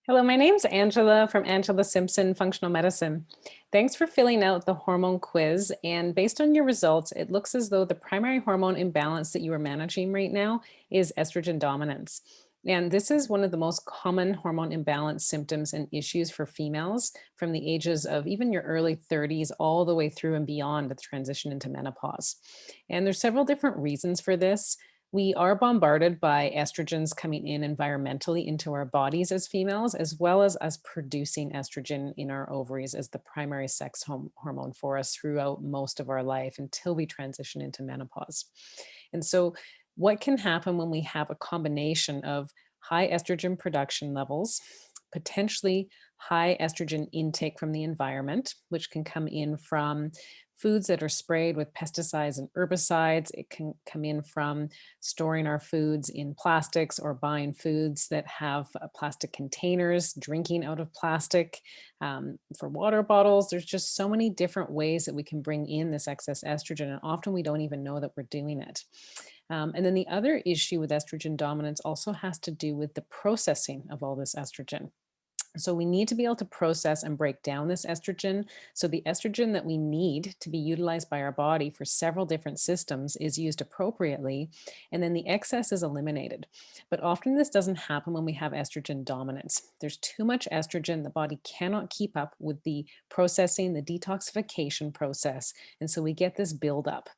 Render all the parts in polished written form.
Hello, my name's Angela from Angela Simpson Functional Medicine. Thanks for filling out the hormone quiz. And based on your results, it looks as though the primary hormone imbalance that you are managing right now is estrogen dominance. And this is one of the most common hormone imbalance symptoms and issues for females from the ages of even your early 30s all the way through and beyond the transition into menopause. And there's several different reasons for this. We are bombarded by estrogens coming in environmentally into our bodies as females, as well as us producing estrogen in our ovaries as the primary sex hormone for us throughout most of our life until we transition into menopause. And so, what can happen when we have a combination of high estrogen production levels, potentially high estrogen intake from the environment, which can come in from foods that are sprayed with pesticides and herbicides? It can come in from storing our foods in plastics or buying foods that have plastic containers, drinking out of plastic. For water bottles, there's just so many different ways that we can bring in this excess estrogen, and often we don't even know that we're doing it. And then the other issue with estrogen dominance also has to do with the processing of all this estrogen. So we need to be able to process and break down this estrogen. So the estrogen that we need to be utilized by our body for several different systems is used appropriately, and then the excess is eliminated. But often this doesn't happen when we have estrogen dominance. There's too much estrogen, the body cannot keep up with the processing, the detoxification process, and so we get this buildup.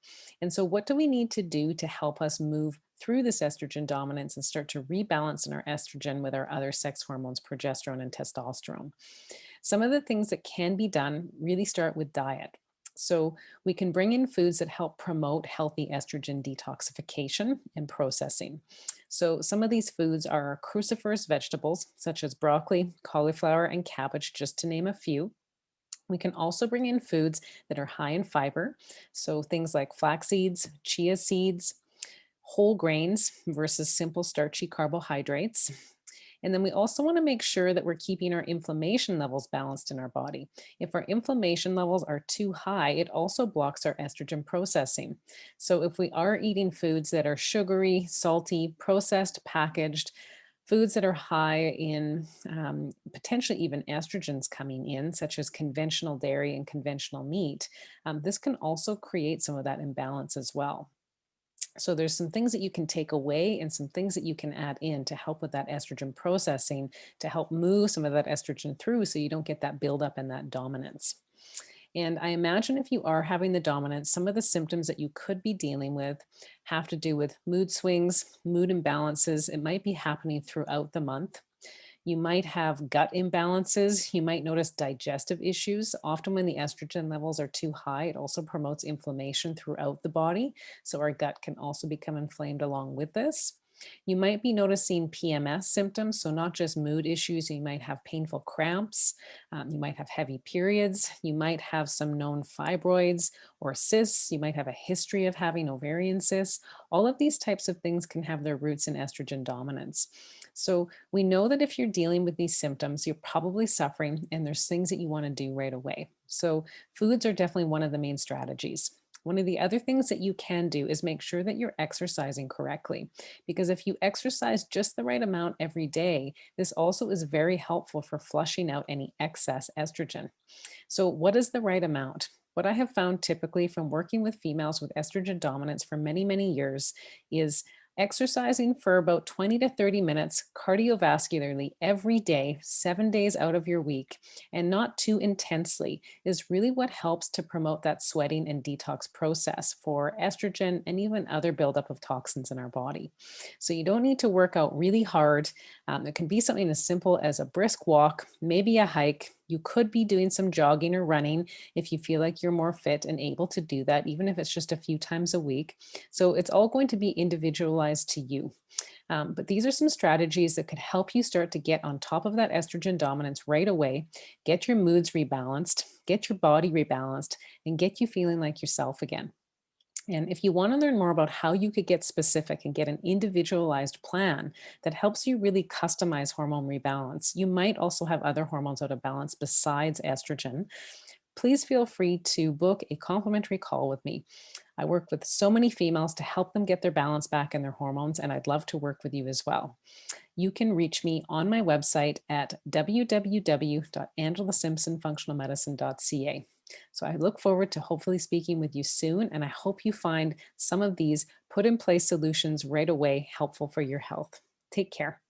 And so what do we need to do to help us move through this estrogen dominance and start to rebalance in our estrogen with our other sex hormones, progesterone and testosterone? Some of the things that can be done really start with diet. So we can bring in foods that help promote healthy estrogen detoxification and processing. So some of these foods are cruciferous vegetables such as broccoli, cauliflower, and cabbage, just to name a few. We can also bring in foods that are high in fiber. So things like flax seeds, chia seeds, whole grains versus simple starchy carbohydrates. And then we also want to make sure that we're keeping our inflammation levels balanced in our body. If our inflammation levels are too high, it also blocks our estrogen processing. So if we are eating foods that are sugary, salty, processed, packaged, foods that are high in potentially even estrogens coming in, such as conventional dairy and conventional meat, this can also create some of that imbalance as well. So there's some things that you can take away and some things that you can add in to help with that estrogen processing, to help move some of that estrogen through so you don't get that buildup and that dominance. And I imagine if you are having the dominance, some of the symptoms that you could be dealing with have to do with mood swings, mood imbalances. It might be happening throughout the month. You might have gut imbalances. You might notice digestive issues. Often, when the estrogen levels are too high, it also promotes inflammation throughout the body. So, our gut can also become inflamed along with this. You might be noticing PMS symptoms. So, not just mood issues, you might have painful cramps. You might have heavy periods. You might have some known fibroids or cysts. You might have a history of having ovarian cysts. All of these types of things can have their roots in estrogen dominance. So, we know that if you're dealing with these symptoms, you're probably suffering and there's things that you want to do right away. So, foods are definitely one of the main strategies. One of the other things that you can do is make sure that you're exercising correctly. Because if you exercise just the right amount every day, this also is very helpful for flushing out any excess estrogen. So, what is the right amount? What I have found typically from working with females with estrogen dominance for many, many years is exercising for about 20 to 30 minutes cardiovascularly every day, 7 days out of your week, and not too intensely is really what helps to promote that sweating and detox process for estrogen and even other buildup of toxins in our body. So you don't need to work out really hard. It can be something as simple as a brisk walk, maybe a hike. You could be doing some jogging or running if you feel like you're more fit and able to do that, even if it's just a few times a week. So it's all going to be individualized to you. But these are some strategies that could help you start to get on top of that estrogen dominance right away, get your moods rebalanced, get your body rebalanced, and get you feeling like yourself again. And if you want to learn more about how you could get specific and get an individualized plan that helps you really customize hormone rebalance, you might also have other hormones out of balance besides estrogen. please feel free to book a complimentary call with me. I work with so many females to help them get their balance back in their hormones, and I'd love to work with you as well. You can reach me on my website at www.angelasimpsonfunctionalmedicine.ca. So I look forward to hopefully speaking with you soon, and I hope you find some of these put in place solutions right away helpful for your health. Take care.